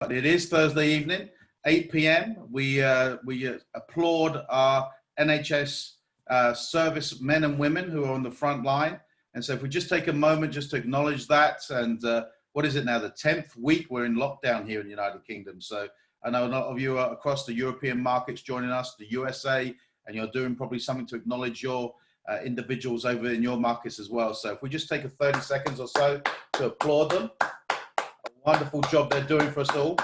It is Thursday evening, 8 p.m. We applaud our NHS service men and women who are on the front line. And so if we just take a moment just to acknowledge that, and what is it now, the 10th week we're in lockdown here in the United Kingdom. So I know a lot of you are across the European markets joining us, the USA, and you're doing probably something to acknowledge your individuals over in your markets as well. So if we just take a 30 seconds or so to applaud them. Wonderful job they're doing for us all.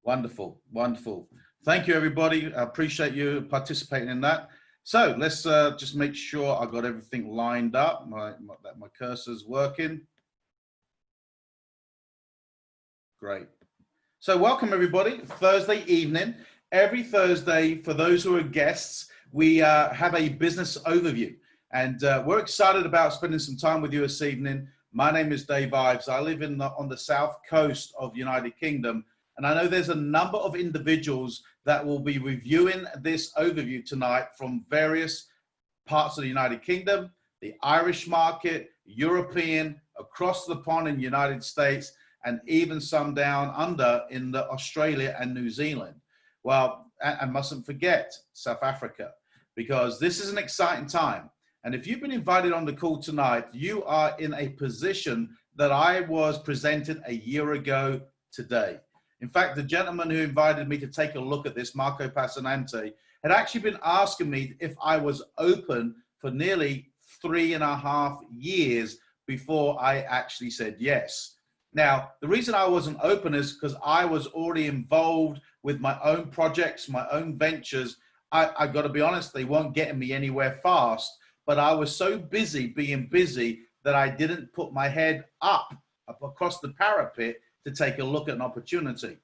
Wonderful, wonderful. Thank you, everybody. I appreciate you participating in that. So let's just make sure I got everything lined up, that my cursor's working. Great. So welcome, everybody. Thursday evening. Every Thursday, for those who are guests, we have a business overview. And we're excited about spending some time with you this evening. My name is Dave Ives. I live on the south coast of the United Kingdom. And I know there's a number of individuals that will be reviewing this overview tonight from various parts of the United Kingdom, the Irish market, European, across the pond in the United States, and even some down under in Australia and New Zealand. Well, and mustn't forget South Africa, because this is an exciting time. And if you've been invited on the call tonight, you are in a position that I was presented a year ago today. In fact, the gentleman who invited me to take a look at this, Marco Passanante, had actually been asking me if I was open for nearly 3.5 years before I actually said yes. Now, the reason I wasn't open is because I was already involved with my own projects, my own ventures. I got to be honest, they weren't getting me anywhere fast, but I was so busy being busy that I didn't put my head up across the parapet to take a look at an opportunity.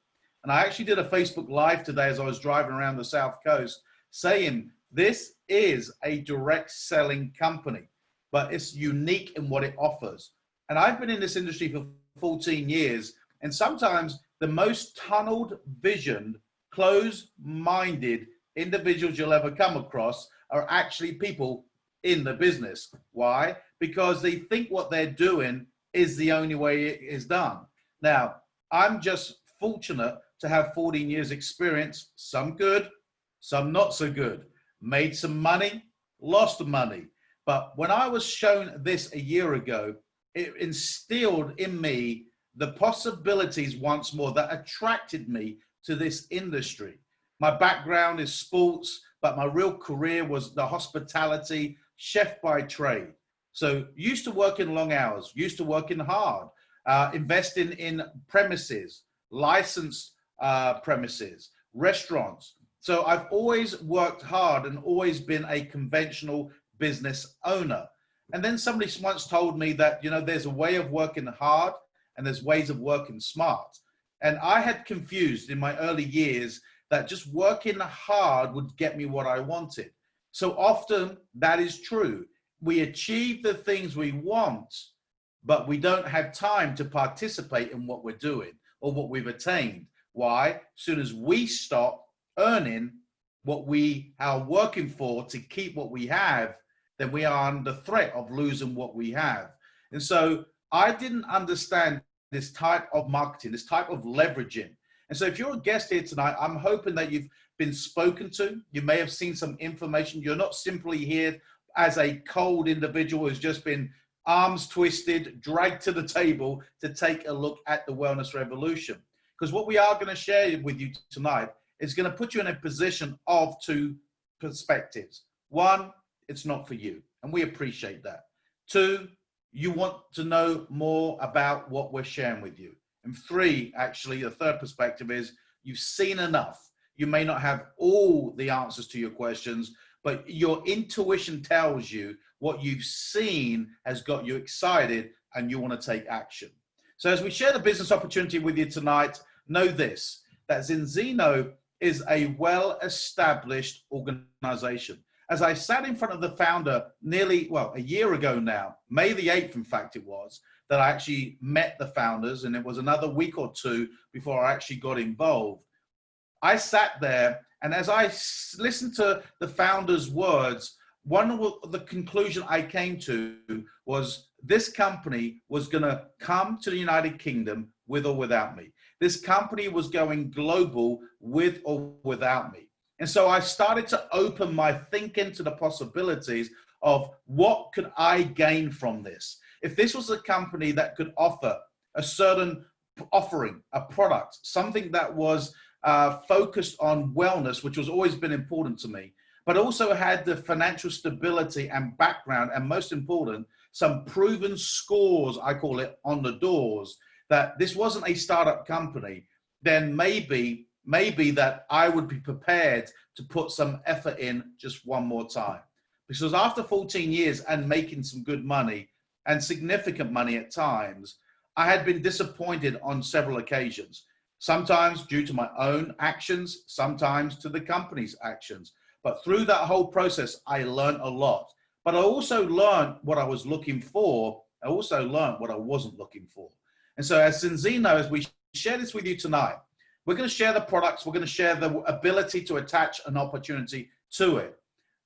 And I actually did a Facebook Live today as I was driving around the South Coast saying, this is a direct selling company, but it's unique in what it offers. And I've been in this industry for 14 years, and sometimes the most tunneled visioned, closed-minded individuals you'll ever come across are actually people in the business. Why? Because they think what they're doing is the only way it is done. Now, I'm just fortunate to have 14 years experience, some good, some not so good. Made some money, lost money. But when I was shown this a year ago, it instilled in me the possibilities once more that attracted me to this industry. My background is sports, but my real career was the hospitality, chef by trade. So used to working long hours, used to working hard, investing in premises, licensed premises, restaurants. So I've always worked hard and always been a conventional business owner. And then somebody once told me that, you know, there's a way of working hard and there's ways of working smart. And I had confused in my early years that just working hard would get me what I wanted. So often that is true. We achieve the things we want, but we don't have time to participate in what we're doing or what we've attained. Why? As soon as we stop earning what we are working for to keep what we have, then we are under threat of losing what we have. And so I didn't understand this type of marketing, this type of leveraging. And so if you're a guest here tonight, I'm hoping that you've been spoken to. You may have seen some information. You're not simply here as a cold individual who's just been arms twisted, dragged to the table to take a look at the wellness revolution. Because what we are going to share with you tonight is going to put you in a position of two perspectives. One, it's not for you, and we appreciate that. Two, you want to know more about what we're sharing with you. And three, actually, the third perspective is you've seen enough. You may not have all the answers to your questions, but your intuition tells you what you've seen has got you excited and you want to take action. So as we share the business opportunity with you tonight, know this, that Zinzino is a well-established organization. As I sat in front of the founder nearly, well, a year ago now, May the 8th, in fact it was, that I actually met the founders, and it was another week or two before I actually got involved. I sat there, and as I listened to the founders' words, one of the conclusion I came to was this company was going to come to the United Kingdom with or without me. This company was going global with or without me. And so I started to open my thinking to the possibilities of what could I gain from this. If this was a company that could offer a certain offering, a product, something that was focused on wellness, which has always been important to me, but also had the financial stability and background, and most important, some proven scores, I call it, on the doors, that this wasn't a startup company, then maybe that I would be prepared to put some effort in just one more time. Because after 14 years and making some good money and significant money at times, I had been disappointed on several occasions. Sometimes due to my own actions, sometimes to the company's actions. But through that whole process, I learned a lot. But I also learned what I was looking for. I also learned what I wasn't looking for. And so as Zinzino, as we share this with you tonight, we're going to share the products. We're going to share the ability to attach an opportunity to it.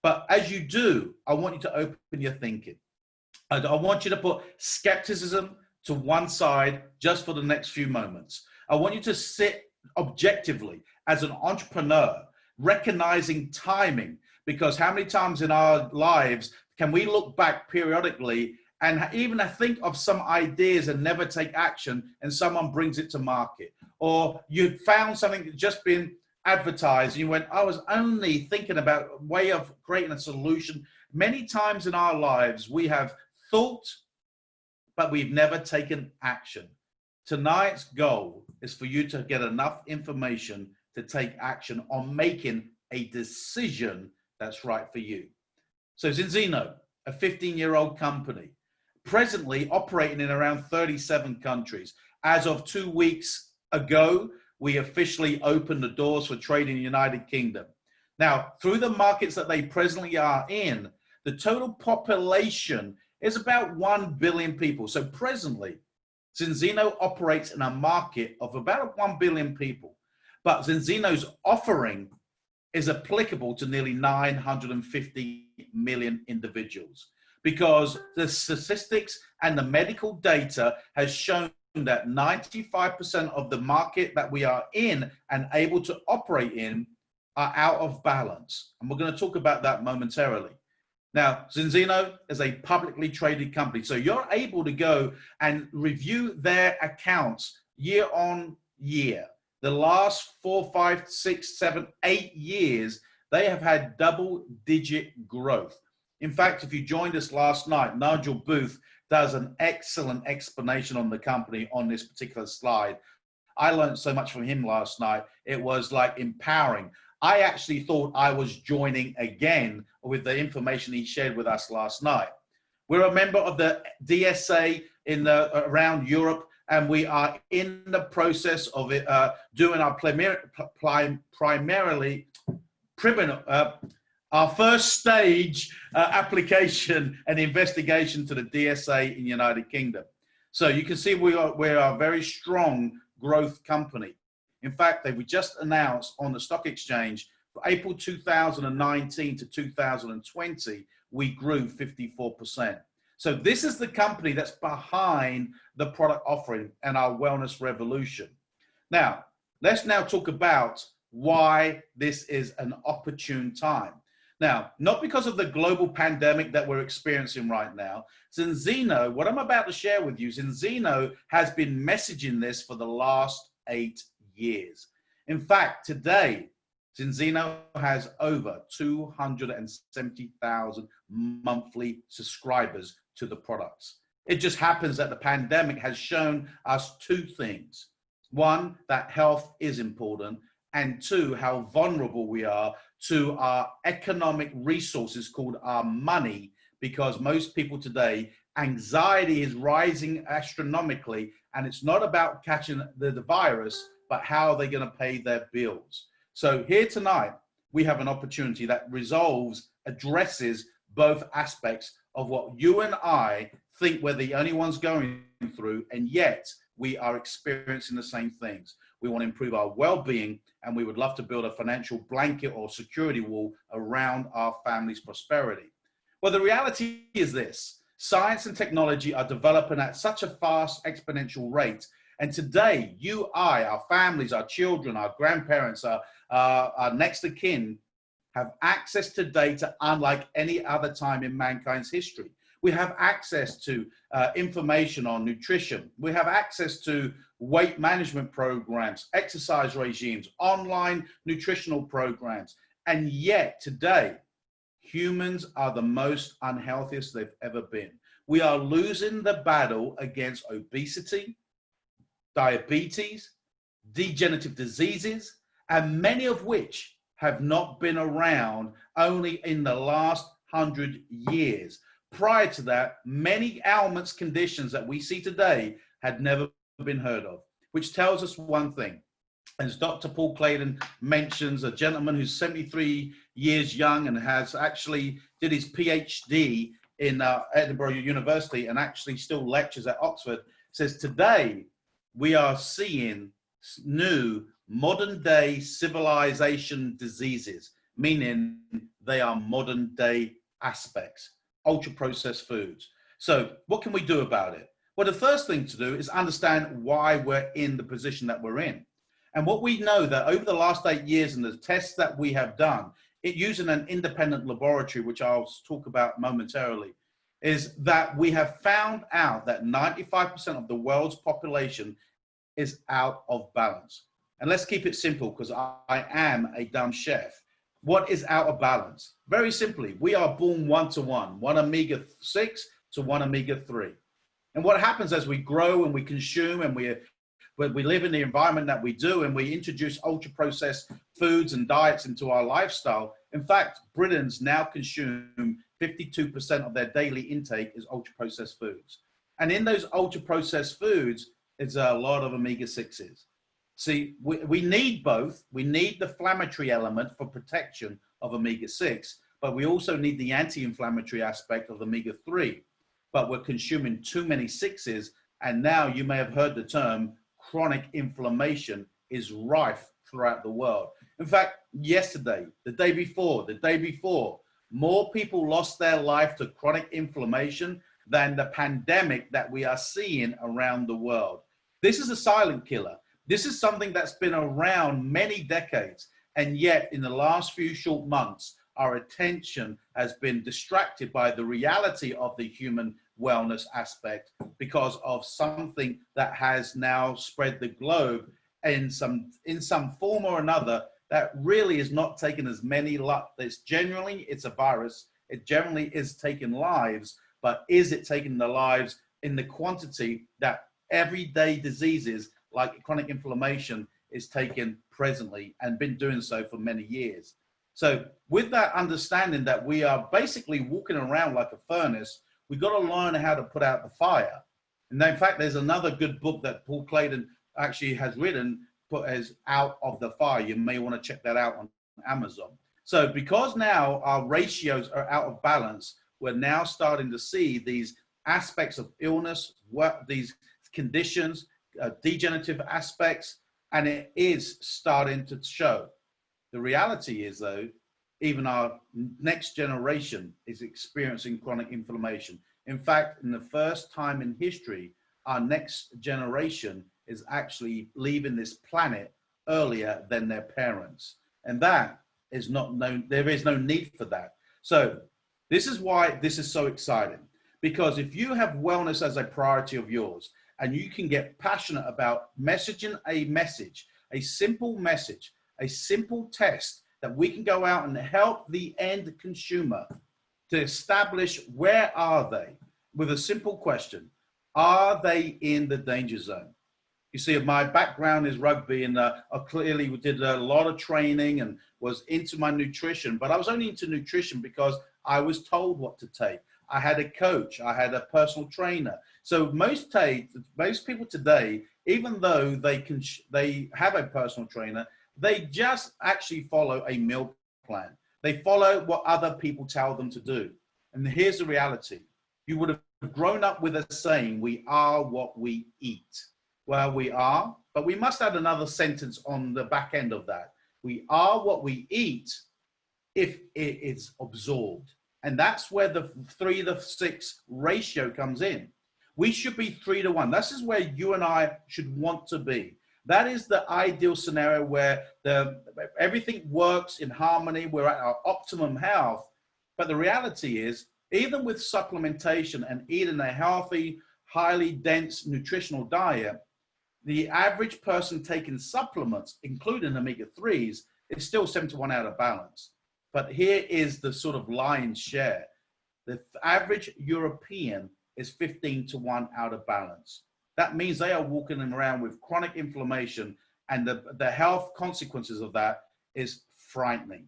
But as you do, I want you to open your thinking. I want you to put skepticism to one side just for the next few moments. I want you to sit objectively as an entrepreneur, recognizing timing, because how many times in our lives can we look back periodically and even think of some ideas and never take action, and someone brings it to market? Or you found something that's just been advertised and you went, I was only thinking about a way of creating a solution. Many times in our lives, we have thought, but we've never taken action. Tonight's goal is for you to get enough information to take action on making a decision that's right for you. So Zinzino, a 15-year-old company, presently operating in around 37 countries. As of 2 weeks ago, we officially opened the doors for trade in the United Kingdom. Now, through the markets that they presently are in, the total population is about 1 billion people. So presently, Zinzino operates in a market of about 1 billion people. But Zinzino's offering is applicable to nearly 950 million individuals, because the statistics and the medical data has shown that 95% of the market that we are in and able to operate in are out of balance. And we're going to talk about that momentarily. Now, Zinzino is a publicly traded company, so you're able to go and review their accounts year on year. The last 4, 5, 6, 7, 8 years, they have had double-digit growth. In fact, if you joined us last night, Nigel Booth does an excellent explanation on the company on this particular slide. I learned so much from him last night. It was like empowering. I actually thought I was joining again with the information he shared with us last night. We're a member of the DSA around Europe, and we are in the process of it, doing our our first stage application and investigation to the DSA in the United Kingdom. So you can see we are a very strong growth company. In fact, we just announced on the stock exchange for April 2019 to 2020, we grew 54%. So this is the company that's behind the product offering and our wellness revolution. Now, let's now talk about why this is an opportune time. Now, not because of the global pandemic that we're experiencing right now. Zinzino, what I'm about to share with you, Zinzino has been messaging this for the last 8 years. In fact, today, Zinzino has over 270,000 monthly subscribers to the products. It just happens that the pandemic has shown us 2 things. 1, that health is important, and 2, how vulnerable we are to our economic resources called our money, because most people today, anxiety is rising astronomically, and it's not about catching the virus, but how they're going to pay their bills. So here tonight, we have an opportunity that addresses both aspects of what you and I think we're the only ones going through, and yet we are experiencing the same things. We want to improve our well-being, and we would love to build a financial blanket or security wall around our family's prosperity. Well, the reality is this: science and technology are developing at such a fast, exponential rate. And today, you, I, our families, our children, our grandparents, our next of kin have access to data unlike any other time in mankind's history. We have access to information on nutrition. We have access to weight management programs, exercise regimes, online nutritional programs. And yet today, humans are the most unhealthiest they've ever been. We are losing the battle against obesity, diabetes, degenerative diseases, and many of which have not been around only in the last 100 years. Prior to that, many ailments, conditions that we see today had never been heard of, which tells us one thing. As Dr. Paul Clayton mentions, a gentleman who's 73 years young and has actually did his PhD in Edinburgh University and actually still lectures at Oxford, says today we are seeing new modern day civilization diseases, meaning they are modern day aspects, ultra processed foods. So what can we do about it? Well, the first thing to do is understand why we're in the position that we're in. And what we know that over the last 8 years and the tests that we have done, it using an independent laboratory, which I'll talk about momentarily, is that we have found out that 95% of the world's population is out of balance. And let's keep it simple, because I am a dumb chef. What is out of balance? Very simply, we are born one-to-one, one omega-6 to one omega-3. And what happens as we grow and we consume and we live in the environment that we do, and we introduce ultra-processed foods and diets into our lifestyle. In fact, Britons now consume 52% of their daily intake is ultra-processed foods. And in those ultra-processed foods, it's a lot of omega-6s. See, we need both. We need the inflammatory element for protection of omega-6, but we also need the anti-inflammatory aspect of omega-3. But we're consuming too many sixes, and now you may have heard the term chronic inflammation is rife throughout the world. In fact, yesterday, the day before, more people lost their life to chronic inflammation than the pandemic that we are seeing around the world. This is a silent killer. This is something that's been around many decades, and yet in the last few short months, our attention has been distracted by the reality of the human wellness aspect because of something that has now spread the globe in some form or another that really is not taking as many lives. It's a virus. It generally is taking lives, but is it taking the lives in the quantity that everyday diseases like chronic inflammation is taking presently and been doing so for many years? So with that understanding that we are basically walking around like a furnace, we've got to learn how to put out the fire. And in fact, there's another good book that Paul Clayton actually has written, put as Out of the Fire. You may want to check that out on Amazon. So because now our ratios are out of balance, we're now starting to see these aspects of illness, these conditions, degenerative aspects, and it is starting to show. The reality is, though, even our next generation is experiencing chronic inflammation. In fact, in the first time in history, our next generation is actually leaving this planet earlier than their parents. And that is not known. There is no need for that. So this is why this is so exciting, because if you have wellness as a priority of yours, and you can get passionate about messaging a message, a simple message, a simple test that we can go out and help the end consumer to establish where are they with a simple question. Are they in the danger zone? You see, my background is rugby, and I clearly did a lot of training and was into my nutrition, but I was only into nutrition because I was told what to take. I had a coach, I had a personal trainer. So most people today, even though they have a personal trainer, they just actually follow a meal plan. They follow what other people tell them to do. And here's the reality. You would have grown up with a saying, we are what we eat. Well, we are, but we must add another sentence on the back end of that. We are what we eat if it is absorbed. And that's where the 3-to-6 ratio comes in. We should be 3-to-1. This is where you and I should want to be. That is the ideal scenario where everything works in harmony. We're at our optimum health. But the reality is, even with supplementation and eating a healthy, highly dense nutritional diet, the average person taking supplements, including omega-3s, is still 7-to-1 out of balance. But here is the sort of lion's share. The average European is 15-to-1 out of balance. That means they are walking around with chronic inflammation, and the health consequences of that is frightening.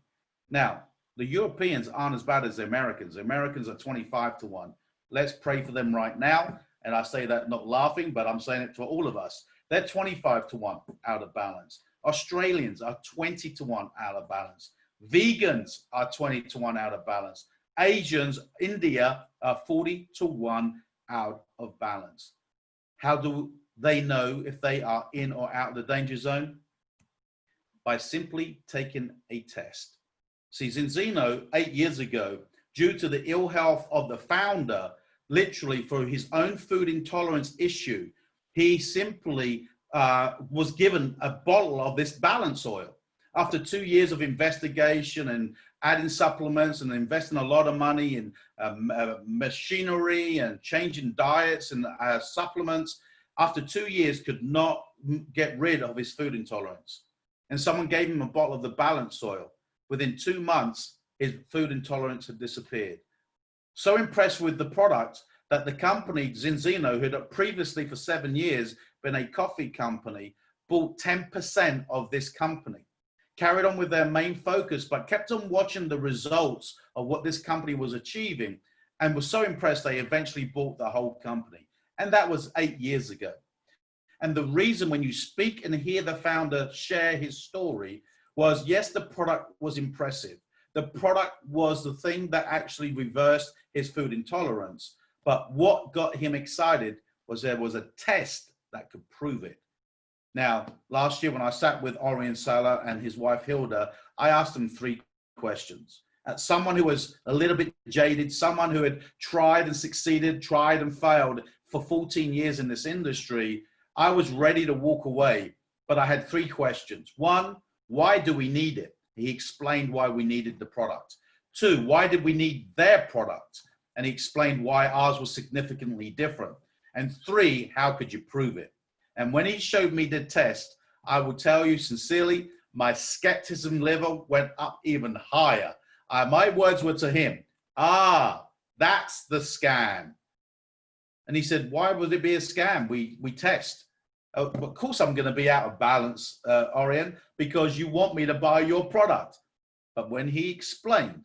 Now, the Europeans aren't as bad as the Americans. The Americans are 25-to-1. Let's pray for them right now. And I say that not laughing, but I'm saying it for all of us. They're 25-to-1 out of balance. Australians are 20-to-1 out of balance. Vegans are 20-to-1 out of balance. Asians, India, are 40-to-1 out of balance. How do they know if they are in or out of the danger zone? By simply taking a test. See, Zinzino, 8 years ago, due to the ill health of the founder, literally for his own food intolerance issue, he simply was given a bottle of this balance oil. After 2 years of investigation and adding supplements and investing a lot of money in machinery and changing diets and supplements, after 2 years could not get rid of his food intolerance. And someone gave him a bottle of the balance oil. Within 2 months, his food intolerance had disappeared. So impressed with the product that the company, Zinzino, who had previously for 7 years been a coffee company, bought 10% of this company. Carried on with their main focus, but kept on watching the results of what this company was achieving, and was so impressed they eventually bought the whole company. And that was 8 years ago. And the reason when you speak and hear the founder share his story was, yes, the product was impressive. The product was the thing that actually reversed his food intolerance. But what got him excited was there was a test that could prove it. Now, last year when I sat with Orion Sala and his wife Hilda, I asked them 3 questions. As someone who was a little bit jaded, someone who had tried and succeeded, tried and failed for 14 years in this industry, I was ready to walk away, but I had 3 questions. 1, why do we need it? He explained why we needed the product. 2, why did we need their product? And he explained why ours was significantly different. And 3, how could you prove it? And when he showed me the test, I will tell you sincerely, my skepticism level went up even higher. My words were to him, that's the scam. And he said, why would it be a scam? We test. Of course I'm going to be out of balance, Orion, because you want me to buy your product. But when he explained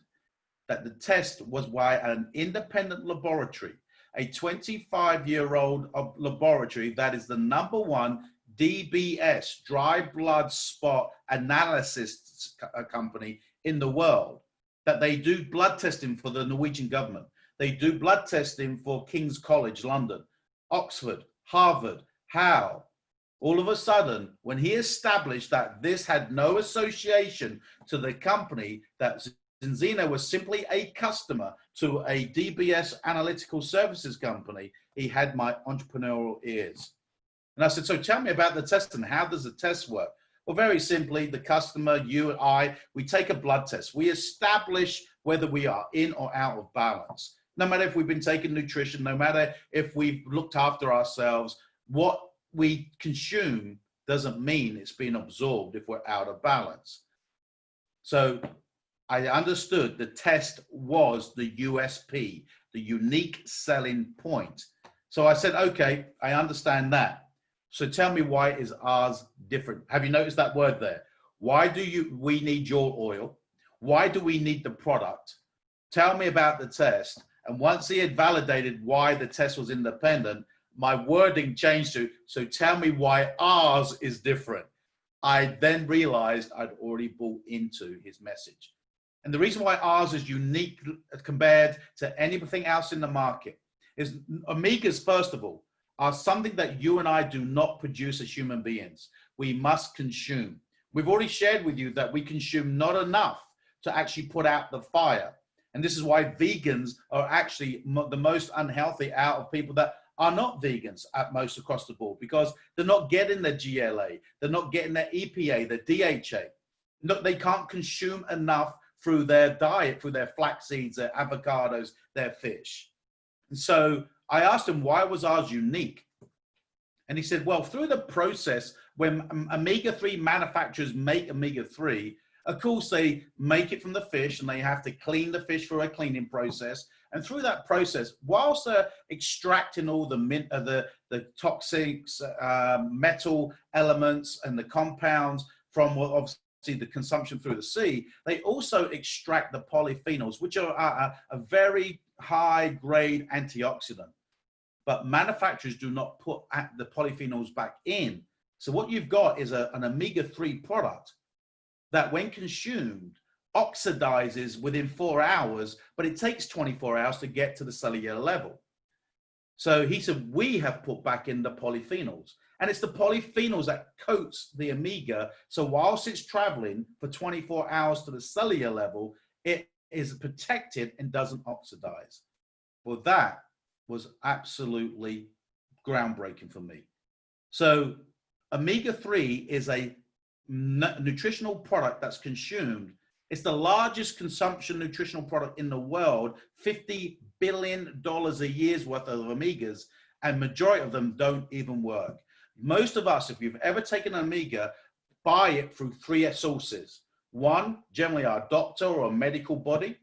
that the test was by an independent laboratory, a 25-year-old laboratory that is the #1 DBS, dry blood spot analysis company in the world, that they do blood testing for the Norwegian government. They do blood testing for King's College London, Oxford, Harvard, Howe. All of a sudden, when he established that this had no association to the company, that Zinzino was simply a customer to a DBS analytical services company, he had my entrepreneurial ears. And I said, so tell me about the test and how does the test work? Well, very simply, the customer, you and I, we take a blood test. We establish whether we are in or out of balance. No matter if we've been taking nutrition, no matter if we've looked after ourselves, what we consume doesn't mean it's being absorbed if we're out of balance. So I understood the test was the USP, the unique selling point. So I said, okay, I understand that. So tell me, why is ours different? Have you noticed that word there? Why do we need your oil? Why do we need the product? Tell me about the test. And once he had validated why the test was independent, my wording changed to, so tell me why ours is different. I then realized I'd already bought into his message. And the reason why ours is unique compared to anything else in the market is omegas, first of all, are something that you and I do not produce as human beings. We must consume. We've already shared with you that we consume not enough to actually put out the fire. And this is why vegans are actually the most unhealthy out of people that are not vegans at most across the board, because they're not getting their GLA, they're not getting their EPA, their DHA. No, they can't consume enough through their diet, through their flax seeds, their avocados, their fish. And so I asked him, why was ours unique? And he said, well, through the process, when omega-3 manufacturers make omega-3, of course, they make it from the fish and they have to clean the fish through a cleaning process. And through that process, whilst they're extracting all the toxics, metal elements and the compounds from what obviously the consumption through the sea, they also extract the polyphenols, which are a very high grade antioxidant. But manufacturers do not put the polyphenols back in. So what you've got is an omega-3 product that when consumed oxidizes within 4 hours, but it takes 24 hours to get to the cellular level. So he said, we have put back in the polyphenols, and it's the polyphenols that coats the omega. So whilst it's traveling for 24 hours to the cellular level, it is protected and doesn't oxidize. Well, that was absolutely groundbreaking for me. So omega-3 is a nutritional product that's consumed. It's the largest consumption nutritional product in the world, $50 billion a year's worth of omegas, and majority of them don't even work. Most of us, if you've ever taken an omega, buy it through 3 sources. 1, generally our doctor or a medical body.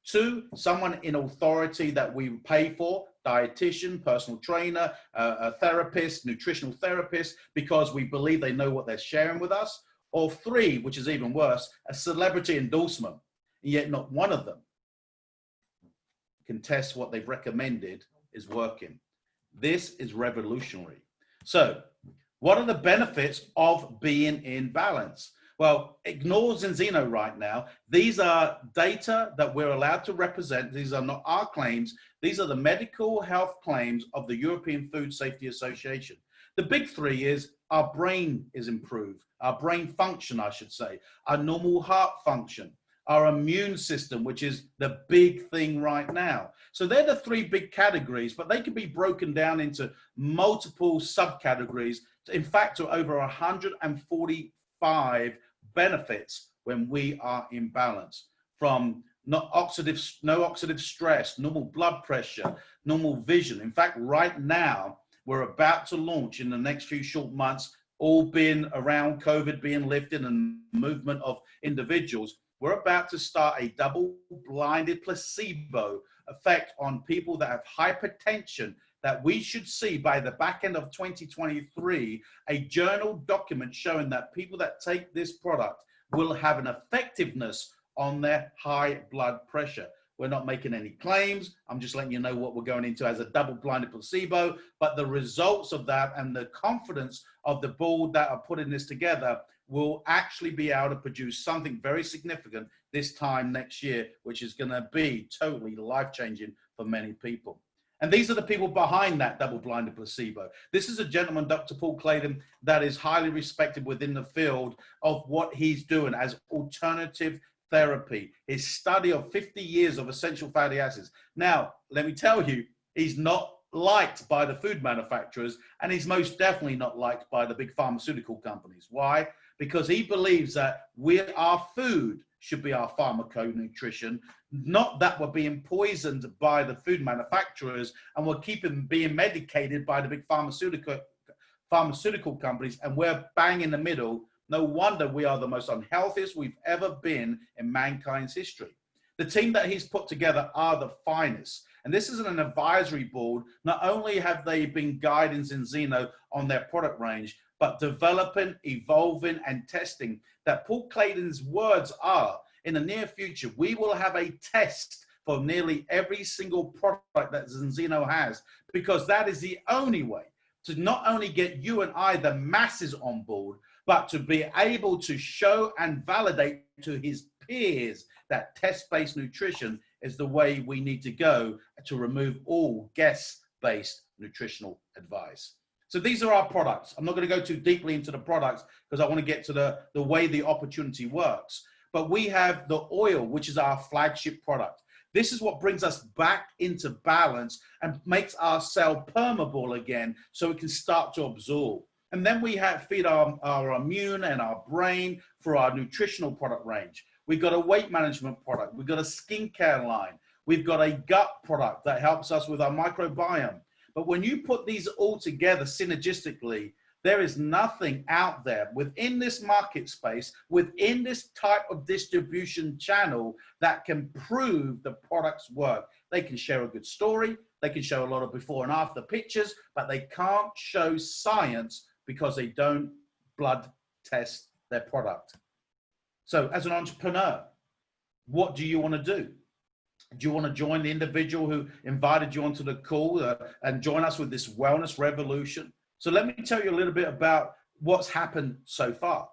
2, someone in authority that we pay for, dietitian, personal trainer, a therapist, nutritional therapist, because we believe they know what they're sharing with us. Or 3, which is even worse, a celebrity endorsement, and yet not one of them can test what they've recommended is working. This is revolutionary. So what are the benefits of being in balance? Well, ignore Zinzino right now. These are data that we're allowed to represent. These are not our claims. These are the medical health claims of the European Food Safety Association. The big 3 is our brain is improved, our brain function, I should say, our normal heart function, our immune system, which is the big thing right now. So they're the 3 big categories, but they can be broken down into multiple subcategories. In fact, to over 145 benefits when we are in balance, from no oxidative stress, normal blood pressure, normal vision. In fact, right now, we're about to launch in the next few short months, all being around COVID being lifted and movement of individuals. We're about to start a double-blinded placebo effect on people that have hypertension, that we should see by the back end of 2023, a journal document showing that people that take this product will have an effectiveness on their high blood pressure. We're not making any claims. I'm just letting you know what we're going into as a double-blinded placebo, but the results of that and the confidence of the board that are putting this together will actually be able to produce something very significant this time next year, which is going to be totally life-changing for many people. And these are the people behind that double-blinded placebo. This is a gentleman, Dr. Paul Clayton, that is highly respected within the field of what he's doing as alternative therapy, his study of 50 years of essential fatty acids. Now, let me tell you, he's not liked by the food manufacturers, and he's most definitely not liked by the big pharmaceutical companies. Why? Because he believes that our food should be our pharmaconutrition, not that we're being poisoned by the food manufacturers and we're being medicated by the big pharmaceutical companies, and we're bang in the middle. No wonder we are the most unhealthiest we've ever been in mankind's history. The team that he's put together are the finest. And this is an advisory board. Not only have they been guiding Zinzino on their product range, but developing, evolving, and testing. That Paul Clayton's words are, in the near future, we will have a test for nearly every single product that Zinzino has, because that is the only way to not only get you and I, the masses, on board, but to be able to show and validate to his peers that test-based nutrition is the way we need to go to remove all guest-based nutritional advice. So these are our products. I'm not going to go too deeply into the products because I want to get to the way the opportunity works. But we have the oil, which is our flagship product. This is what brings us back into balance and makes our cell permeable again so it can start to absorb. And then we feed our immune and our brain for our nutritional product range. We've got a weight management product. We've got a skincare line. We've got a gut product that helps us with our microbiome. But when you put these all together synergistically, there is nothing out there within this market space, within this type of distribution channel that can prove the products work. They can share a good story. They can show a lot of before and after pictures, but they can't show science because they don't blood test their product. So as an entrepreneur, what do you want to do? Do you want to join the individual who invited you onto the call and join us with this wellness revolution? So let me tell you a little bit about what's happened so far.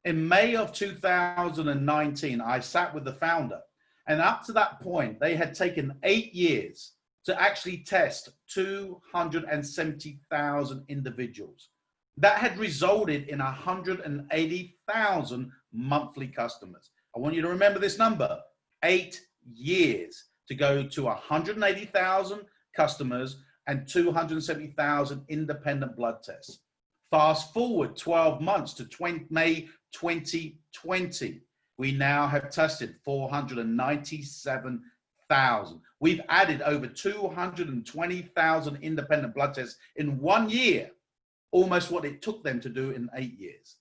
In May of 2019, I sat with the founder, and up to that point, they had taken 8 years to actually test 270,000 individuals. That had resulted in 180,000 monthly customers. I want you to remember this number, 8 years to go to 180,000 customers and 270,000 independent blood tests. Fast forward 12 months to May 2020. We now have tested 497,000. We've added over 220,000 independent blood tests in 1 year, almost what it took them to do in 8 years.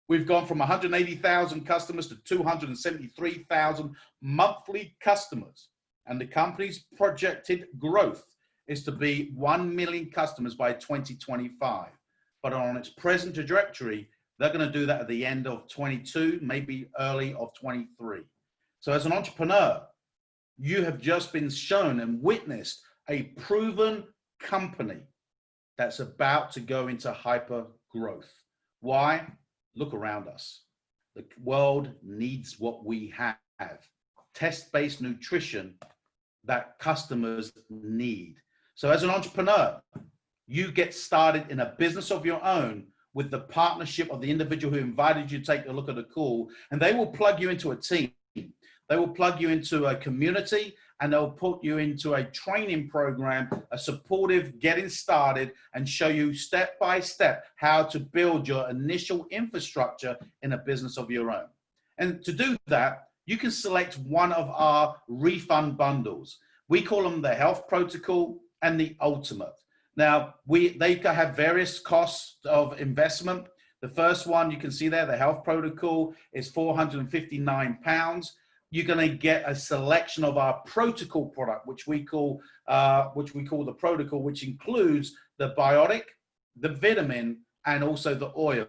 We've gone from 180,000 customers to 273,000 monthly customers. And the company's projected growth is to be 1 million customers by 2025. But on its present trajectory, they're going to do that at the end of 22, maybe early of 23. So as an entrepreneur, you have just been shown and witnessed a proven company that's about to go into hyper growth. Why? Look around us. The world needs what we have. Test-based nutrition that customers need. So as an entrepreneur, you get started in a business of your own with the partnership of the individual who invited you to take a look at the call, and they will plug you into a team. They will plug you into a community, and they'll put you into a training program, a supportive getting started, and show you step by step how to build your initial infrastructure in a business of your own. And to do that, you can select one of our refund bundles. We call them the Health Protocol and the Ultimate. Now, they have various costs of investment. The first one you can see there, the Health Protocol, is £459. You're going to get a selection of our protocol product, which we call the protocol, which includes the biotic, the vitamin, and also the oil.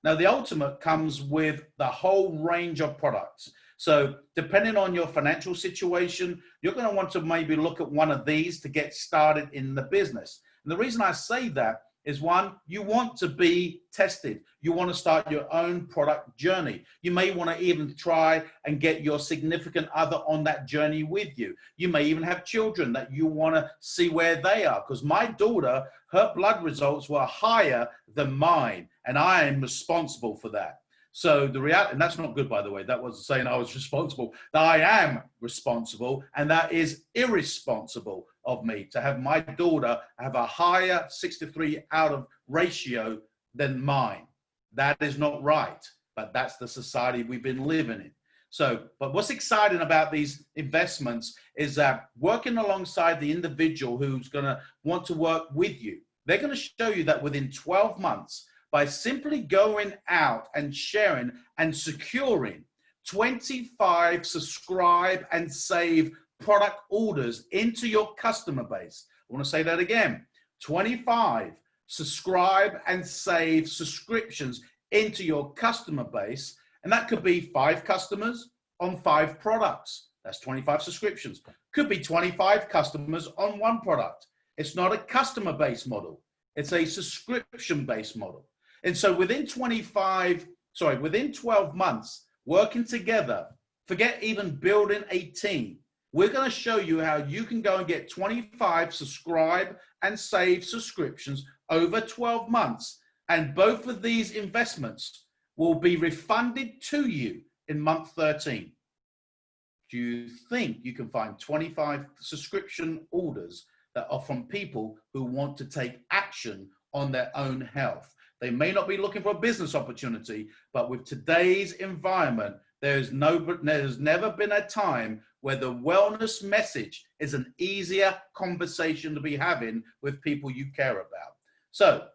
Now, the Ultimate comes with the whole range of products. So depending on your financial situation, you're going to want to maybe look at one of these to get started in the business. And the reason I say that is, one, you want to be tested. You want to start your own product journey. You may want to even try and get your significant other on that journey with you. You may even have children that you want to see where they are. Because my daughter, her blood results were higher than mine, and I am responsible for that. So the reality, and that's not good, by the way, that wasn't saying I was responsible. I am responsible, and that is irresponsible of me to have my daughter have a higher 63 out of ratio than mine. That is not right, but that's the society we've been living in. So, but what's exciting about these investments is that working alongside the individual who's going to want to work with you, they're going to show you that within 12 months, by simply going out and sharing and securing 25 subscribe and save product orders into your customer base. I want to say that again, 25 subscribe and save subscriptions into your customer base. And that could be 5 customers on 5 products. That's 25 subscriptions. Could be 25 customers on 1 product. It's not a customer-based model. It's a subscription-based model. And so within 12 months, working together, forget even building a team. we're going to show you how you can go and get 25 subscribe and save subscriptions over 12 months. And both of these investments will be refunded to you in month 13. Do you think you can find 25 subscription orders that are from people who want to take action on their own health? They may not be looking for a business opportunity, but with today's environment, there's never been a time where the wellness message is an easier conversation to be having with people you care about. So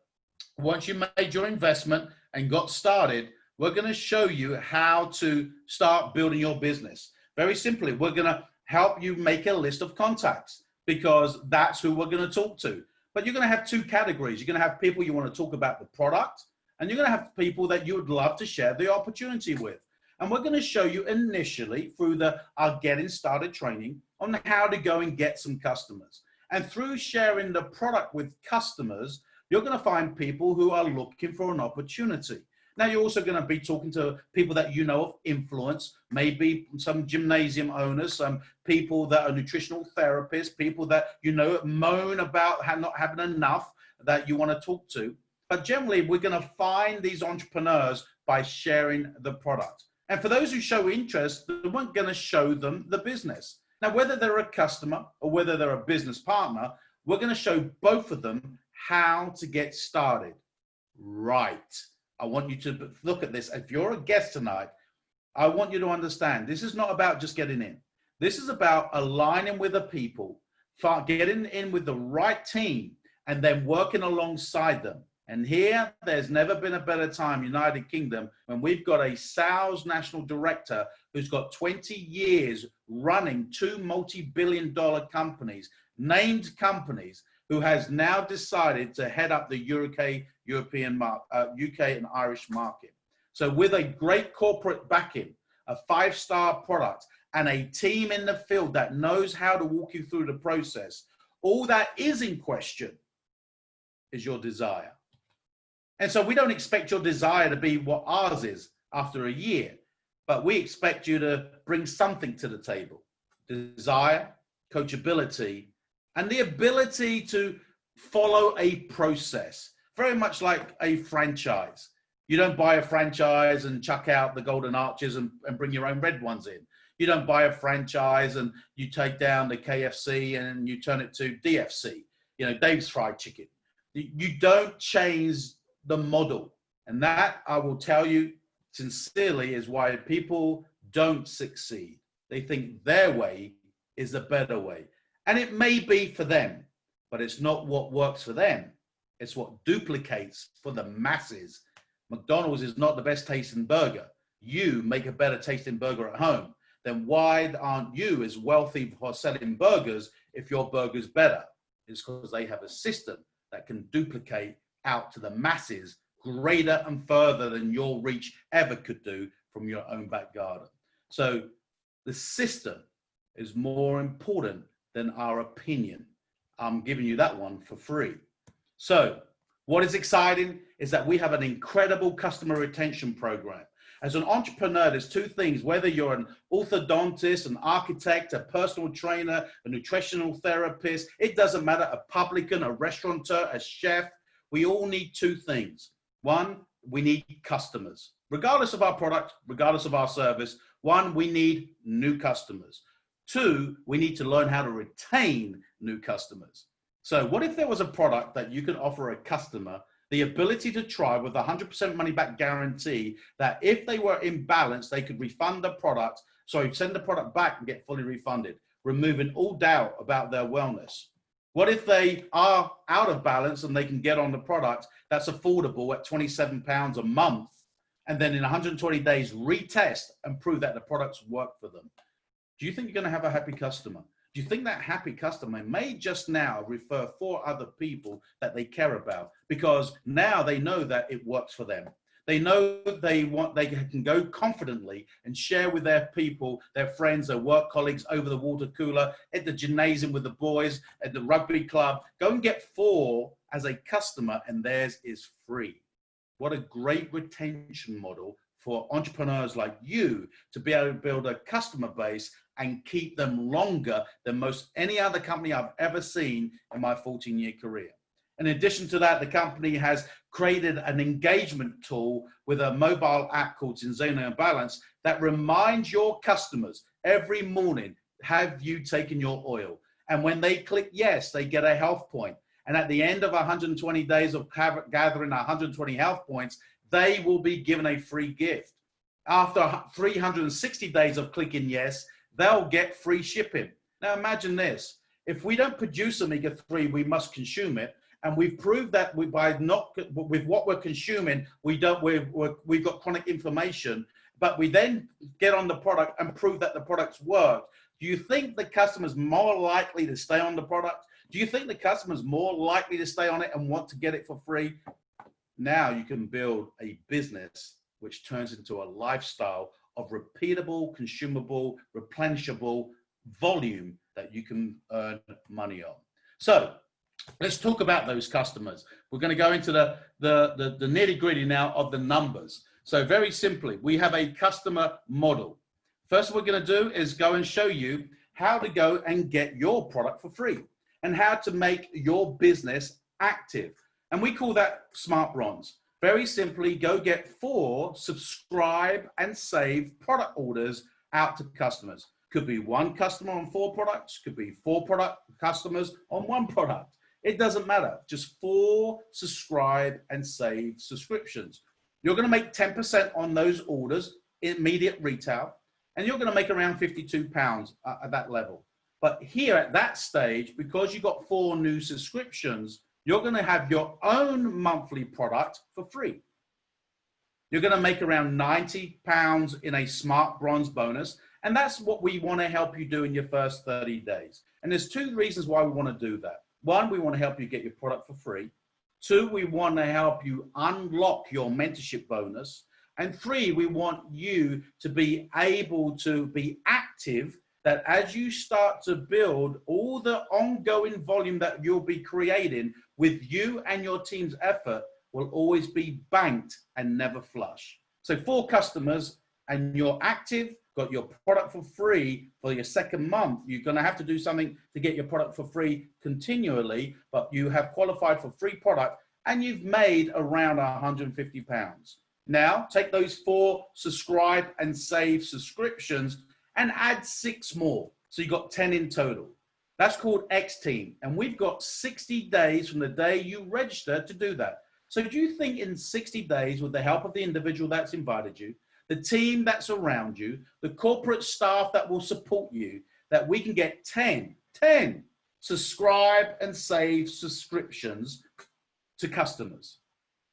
once you made your investment and got started, we're going to show you how to start building your business. Very simply, we're going to help you make a list of contacts, because that's who we're going to talk to. But you're going to have two categories. You're going to have people you want to talk about the product, and you're going to have people that you would love to share the opportunity with. And we're going to show you initially through our getting started training on how to go and get some customers. And through sharing the product with customers, you're going to find people who are looking for an opportunity. Now, you're also going to be talking to people that you know of influence, maybe some gymnasium owners, some people that are nutritional therapists, people that you know moan about not having enough that you want to talk to. But generally, we're going to find these entrepreneurs by sharing the product. And for those who show interest, we're going to show them the business. Now, whether they're a customer or whether they're a business partner, we're going to show both of them how to get started. Right. I want you to look at this. If you're a guest tonight, I want you to understand this is not about just getting in. This is about aligning with the people, getting in with the right team, and then working alongside them. And here, there's never been a better time, United Kingdom, when we've got a sales national director who's got 20 years running two multi-billion-dollar companies, named companies, who has now decided to head up the UK and Irish market. So with a great corporate backing, a 5-star product, and a team in the field that knows how to walk you through the process, all that is in question is your desire. And so we don't expect your desire to be what ours is after a year, but we expect you to bring something to the table. Desire, coachability, and the ability to follow a process, very much like a franchise. You don't buy a franchise and chuck out the golden arches and bring your own red ones in. You don't buy a franchise and you take down the KFC and you turn it to DFC, Dave's Fried Chicken. You don't change the model. And that, I will tell you sincerely, is why people don't succeed. They think their way is the better way. And it may be for them, but it's not what works for them. It's what duplicates for the masses. McDonald's is not the best tasting burger. You make a better tasting burger at home. Then why aren't you as wealthy for selling burgers if your burger's better? It's because they have a system that can duplicate out to the masses greater and further than your reach ever could do from your own back garden. So the system is more important than our opinion. I'm giving you that one for free. So what is exciting is that we have an incredible customer retention program. As an entrepreneur, there's two things: whether you're an orthodontist, an architect, a personal trainer, a nutritional therapist, it doesn't matter, a publican, a restaurateur, a chef, we all need two things. One, we need customers. Regardless of our product, regardless of our service, one, we need new customers. Two, we need to learn how to retain new customers. So what if there was a product that you could offer a customer the ability to try with a 100% money back guarantee, that if they were in balance, they could refund the product, send the product back and get fully refunded, removing all doubt about their wellness? What if they are out of balance and they can get on the product that's affordable at £27 a month, and then in 120 days retest and prove that the products work for them? Do you think you're going to have a happy customer? Do you think that happy customer may just now refer 4 other people that they care about, because now they know that it works for them? They know they can go confidently and share with their people, their friends, their work colleagues, over the water cooler, at the gymnasium with the boys, at the rugby club. Go and get 4 as a customer, and theirs is free. What a great retention model for entrepreneurs like you to be able to build a customer base and keep them longer than most any other company I've ever seen in my 14-year career. In addition to that, the company has created an engagement tool with a mobile app called Zinzino Balance that reminds your customers every morning, have you taken your oil? And when they click yes, they get a health point. And at the end of 120 days of gathering 120 health points, they will be given a free gift. After 360 days of clicking yes, they'll get free shipping. Now imagine this. If we don't produce omega-3, we must consume it. And we've proved that with what we're consuming, we've got chronic inflammation, but we then get on the product and prove that the products work. Do you think the customer's more likely to stay on the product? Do you think the customer's more likely to stay on it and want to get it for free? Now you can build a business which turns into a lifestyle of repeatable, consumable, replenishable volume that you can earn money on. So let's talk about those customers. We're going to go into the nitty-gritty now of the numbers. So very simply, we have a customer model. First, what we're going to do is go and show you how to go and get your product for free and how to make your business active. And we call that Smart Bronze. Very simply, go get 4 subscribe and save product orders out to customers. Could be 1 customer on 4 products, could be 4 product customers on 1 product. It doesn't matter, just 4 subscribe and save subscriptions. You're gonna make 10% on those orders, immediate retail, and you're gonna make around £52 at that level. But here at that stage, because you got 4 new subscriptions, you're gonna have your own monthly product for free. You're gonna make around £90 in a Smart Bronze bonus, and that's what we wanna help you do in your first 30 days. And there's 2 reasons why we wanna do that. 1, we wanna help you get your product for free. 2, we wanna help you unlock your mentorship bonus. And 3, we want you to be able to be active, that as you start to build all the ongoing volume that you'll be creating with you and your team's effort will always be banked and never flush. So 4 customers and you're active, got your product for free for your second month. You're gonna have to do something to get your product for free continually, but you have qualified for free product and you've made around £150. Now take those 4 subscribe and save subscriptions and add 6 more. So you got 10 in total. That's called X Team. And we've got 60 days from the day you register to do that. So do you think in 60 days, with the help of the individual that's invited you, the team that's around you, the corporate staff that will support you, that we can get 10 subscribe and save subscriptions to customers?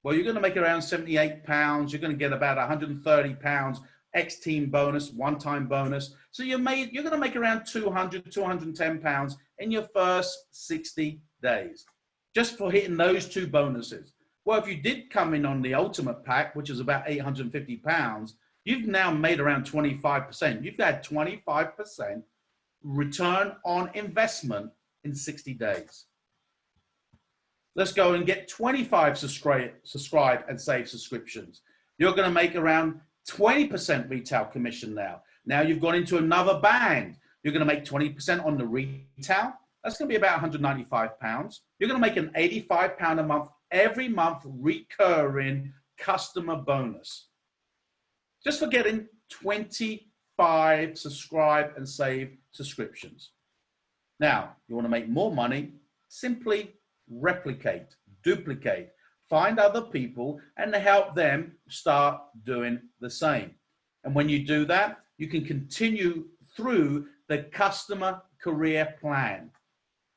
Well, you're going to make around £78. You're going to get about £130 X Team bonus, one-time bonus. So you're going to make around £200, £210 in your first 60 days, just for hitting those 2 bonuses. Well, if you did come in on the ultimate pack, which is about £850, you've now made around 25%. You've had 25% return on investment in 60 days. Let's go and get 25 subscribe and save subscriptions. You're going to make around 20% retail commission now. Now you've gone into another band. You're going to make 20% on the retail. That's going to be about £195. You're going to make an £85 a month, every month recurring customer bonus. Just for getting 25 subscribe and save subscriptions. Now, you want to make more money, simply replicate, duplicate, find other people and help them start doing the same. And when you do that, you can continue through the customer career plan.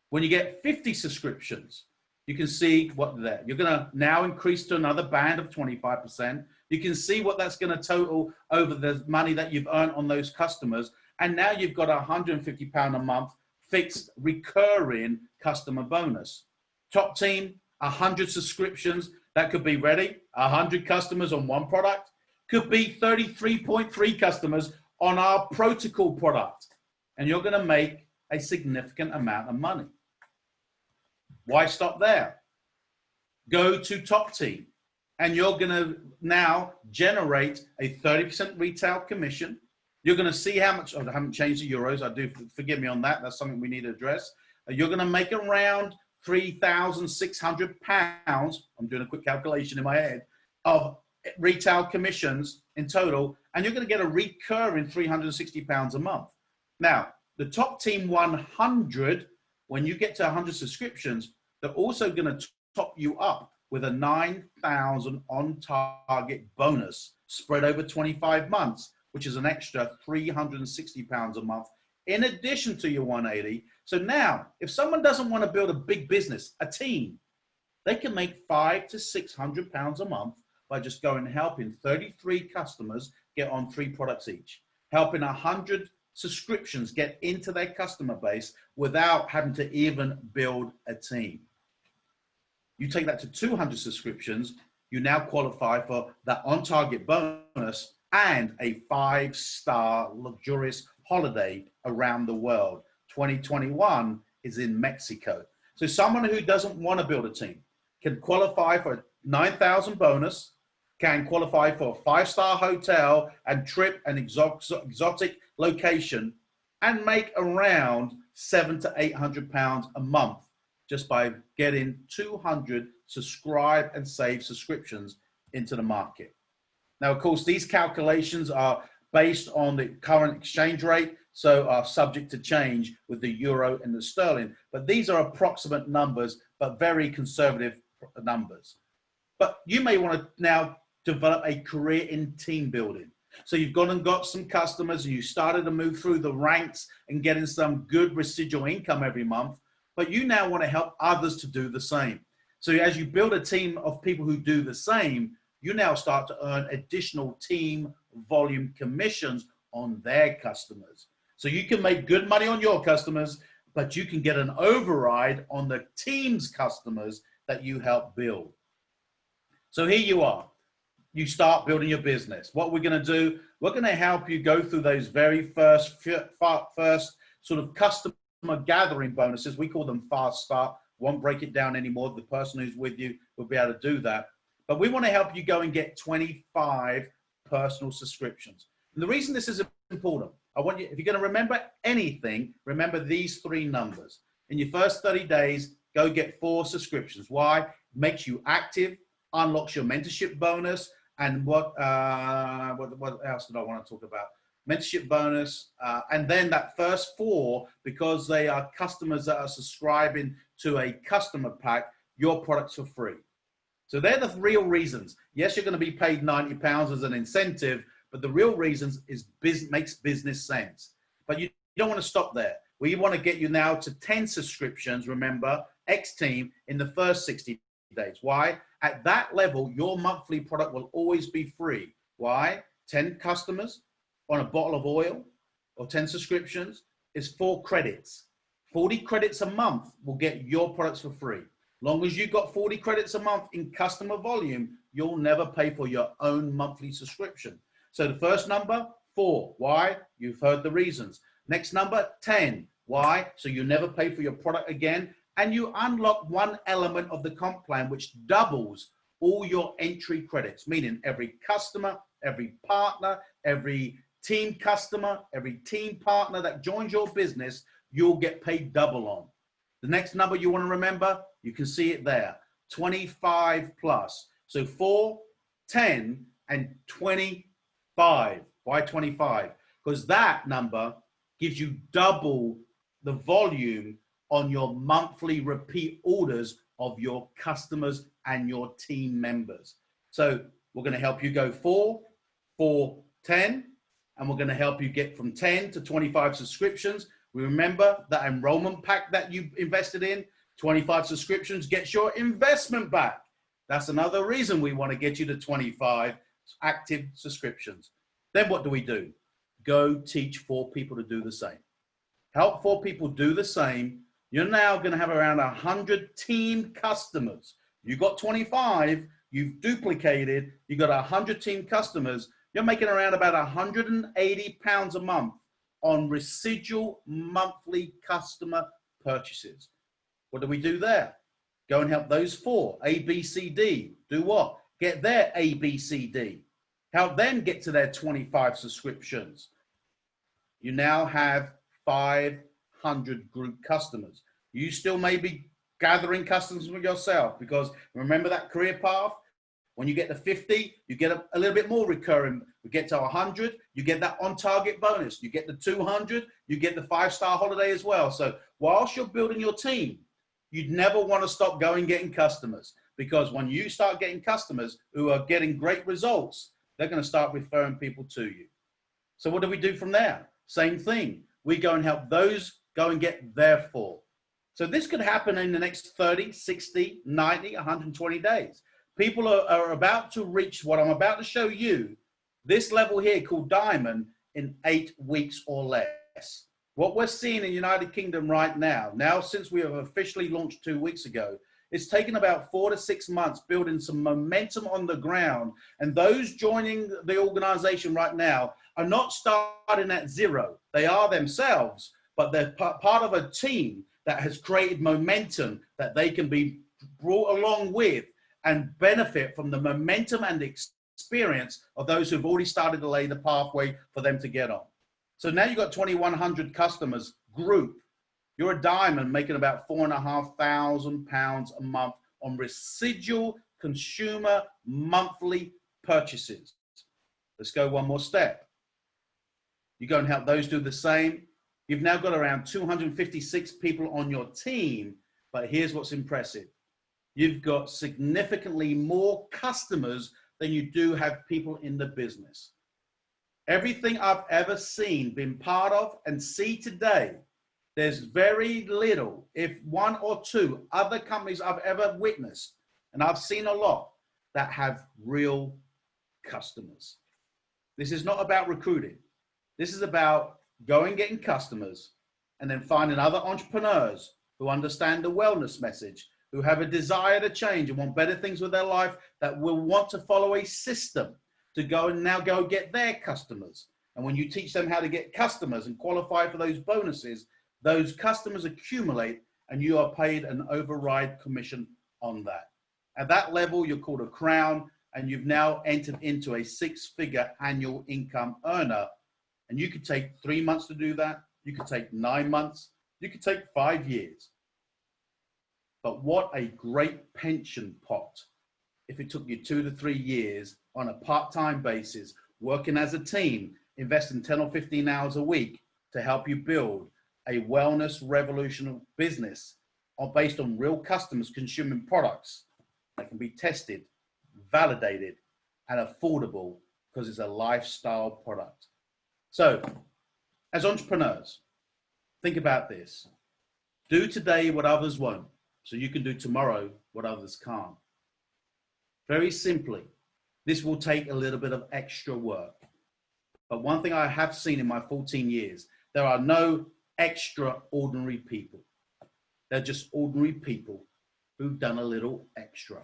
When you get 50 subscriptions, you can see what there. You're going to now increase to another band of 25%. You can see what that's going to total over the money that you've earned on those customers. And now you've got £150 a month fixed recurring customer bonus. Top team, 100 subscriptions, that could be ready. 100 customers on 1 product, could be 33.3 customers on our protocol product. And you're going to make a significant amount of money. Why stop there? Go to top team. and you're going to now generate a 30% retail commission. You're going to see how much, I haven't changed the euros. I do, forgive me on that. That's something we need to address. You're going to make around £3,600. I'm doing a quick calculation in my head of retail commissions in total, and you're going to get a recurring £360 a month. Now, the top team 100, when you get to 100 subscriptions, they're also going to top you up with a 9,000 on-target bonus spread over 25 months, which is an extra £360 a month in addition to your 180. So now, if someone doesn't want to build a big business, a team, they can make £500 to £600 a month by just going and helping 33 customers get on 3 products each, helping 100 subscriptions get into their customer base without having to even build a team. You take that to 200 subscriptions, you now qualify for that on-target bonus and a 5-star luxurious holiday around the world. 2021 is in Mexico. So someone who doesn't want to build a team can qualify for a 9,000 bonus, can qualify for a 5-star hotel and trip and exotic location, and make around £700 to £800 a month just by getting 200 subscribe and save subscriptions into the market. Now, of course, these calculations are based on the current exchange rate, so are subject to change with the euro and the sterling. But these are approximate numbers, but very conservative numbers. But you may want to now develop a career in team building. So you've gone and got some customers and you started to move through the ranks and getting some good residual income every month, but you now want to help others to do the same. So as you build a team of people who do the same, you now start to earn additional team volume commissions on their customers. So you can make good money on your customers, but you can get an override on the team's customers that you help build. So here you are. You start building your business. What we're going to do, we're going to help you go through those very first sort of customer gathering bonuses. We call them fast start. Won't break it down anymore. The person who's with you will be able to do that. But we want to help you go and get 25 personal subscriptions. And the reason this is important, I want you, if you're going to remember anything, remember these 3 numbers. In your first 30 days, go get 4 subscriptions. Why? Makes you active, unlocks your mentorship bonus, and what else did I want to talk about? Mentorship bonus, and then that first 4, because they are customers that are subscribing to a customer pack, your products are free. So they're the real reasons. Yes, you're going to be paid £90 as an incentive, but the real reasons is makes business sense. But you don't want to stop there. We want to get you now to 10 subscriptions, remember, X team, in the first 60 days. Why? At that level, your monthly product will always be free. Why? 10 customers on a bottle of oil or 10 subscriptions is 4 credits. 40 credits a month will get your products for free. Long as you've got 40 credits a month in customer volume, you'll never pay for your own monthly subscription. So the first number, 4. Why? You've heard the reasons. Next number, 10. Why? So you never pay for your product again. And you unlock one element of the comp plan, which doubles all your entry credits, meaning every customer, every partner, every team customer, every team partner that joins your business, you'll get paid double on. The next number you want to remember, you can see it there, 25 plus. So 4, 10, and 25. Why 25? Because that number gives you double the volume on your monthly repeat orders of your customers and your team members. So we're going to help you go 4, 4, 10, and we're going to help you get from 10 to 25 subscriptions. We remember that enrollment pack that you invested in, 25 subscriptions gets your investment back. That's another reason we want to get you to 25 active subscriptions. Then what do? Go teach 4 people to do the same. Help 4 people do the same. You're now going to have around 100 team customers. You got 25, you've duplicated, you got 100 team customers. You're making around about £180 a month on residual monthly customer purchases. What do we do there? Go and help those 4, A, B, C, D. Do what? get their ABCD, help them get to their 25 subscriptions. You now have 500 group customers. You still may be gathering customers for yourself, because remember that career path? When you get to 50, you get a little bit more recurring. We get to 100, you get that on-target bonus. You get the 200, you get the 5-star holiday as well. So whilst you're building your team, you'd never want to stop going getting customers, because when you start getting customers who are getting great results, they're going to start referring people to you. So what do we do from there? Same thing. We go and help those go and get their full. So this could happen in the next 30, 60, 90, 120 days. People are about to reach what I'm about to show you, this level here called Diamond, in 8 weeks or less. What we're seeing in the United Kingdom right now since we have officially launched 2 weeks ago, it's taken about 4 to 6 months building some momentum on the ground. And those joining the organization right now are not starting at zero. They are themselves, but they're part of a team that has created momentum that they can be brought along with and benefit from the momentum and experience of those who've already started to lay the pathway for them to get on. So now you've got 2,100 customers group. You're a diamond making about £4,500 a month on residual consumer monthly purchases. Let's go one more step. You go and help those do the same. You've now got around 256 people on your team, but here's what's impressive. You've got significantly more customers than you do have people in the business. Everything I've ever seen, been part of, and see today, there's very little, if one or two other companies I've ever witnessed, and I've seen a lot, that have real customers. This is not about recruiting. This is about going, getting customers, and then finding other entrepreneurs who understand the wellness message, who have a desire to change and want better things with their life, that will want to follow a system to go and now go get their customers. And when you teach them how to get customers and qualify for those bonuses, those customers accumulate and you are paid an override commission on that. At that level, you're called a crown, and you've now entered into a 6-figure annual income earner. And you could take 3 months to do that. You could take 9 months. You could take 5 years. But what a great pension pot if it took you 2 to 3 years on a part-time basis, working as a team, investing 10 or 15 hours a week to help you build a wellness revolution business based on real customers consuming products that can be tested, validated, and affordable, because it's a lifestyle product. So, as entrepreneurs, think about this. Do today what others won't, so you can do tomorrow what others can't. Very simply, this will take a little bit of extra work. But one thing I have seen in my 14 years, there are no extraordinary people. They're just ordinary people who've done a little extra.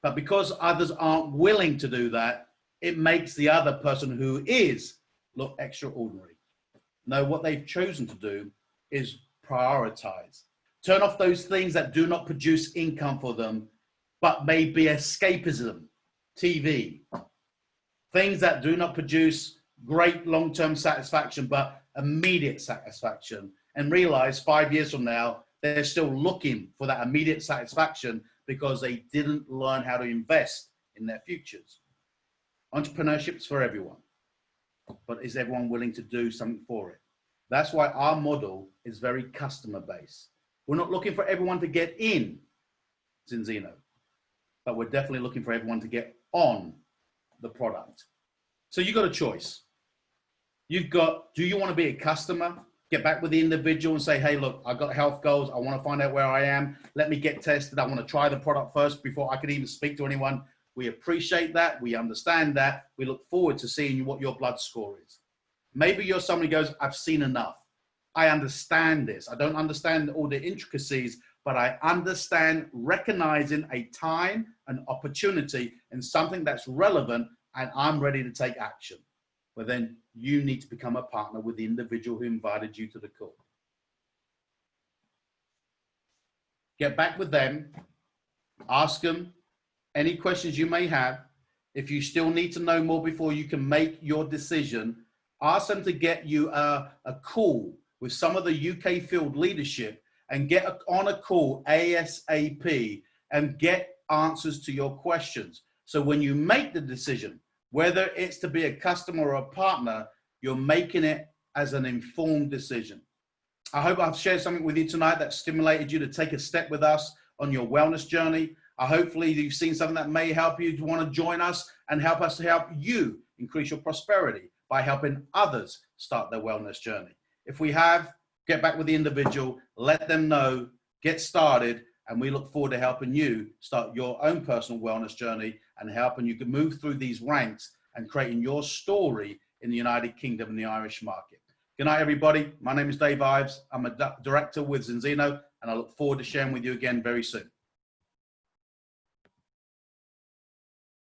But because others aren't willing to do that, it makes the other person who is look extraordinary. No, what they've chosen to do is prioritize. Turn off those things that do not produce income for them, but may be escapism, TV, things that do not produce great long-term satisfaction, but immediate satisfaction, and realize 5 years from now, they're still looking for that immediate satisfaction because they didn't learn how to invest in their futures. Entrepreneurship's for everyone, but is everyone willing to do something for it? That's why our model is very customer-based. We're not looking for everyone to get in Zinzino, but we're definitely looking for everyone to get on the product. So you've got a choice. You've got, do you want to be a customer? Get back with the individual and say, hey, look, I've got health goals. I want to find out where I am. Let me get tested. I want to try the product first before I could even speak to anyone. We appreciate that. We understand that. We look forward to seeing what your blood score is. Maybe you're somebody who goes, I've seen enough. I understand this. I don't understand all the intricacies, but I understand recognizing a time, an opportunity, and something that's relevant, and I'm ready to take action. Well, then you need to become a partner with the individual who invited you to the call. Get back with them, ask them any questions you may have, If you still need to know more before you can make your decision, ask them to get you a call with some of the UK field leadership and get on a call ASAP and get answers to your questions. So when you make the decision, whether it's to be a customer or a partner, you're making it as an informed decision. I hope I've shared something with you tonight that stimulated you to take a step with us on your wellness journey. Hopefully you've seen something that may help you to want to join us and help us to help you increase your prosperity by helping others start their wellness journey. If we have, get back with the individual, let them know, get started, and we look forward to helping you start your own personal wellness journey and helping you to move through these ranks and creating your story in the United Kingdom and the Irish market. Good night, everybody. My name is Dave Ives. I'm a director with Zinzino, and I look forward to sharing with you again very soon.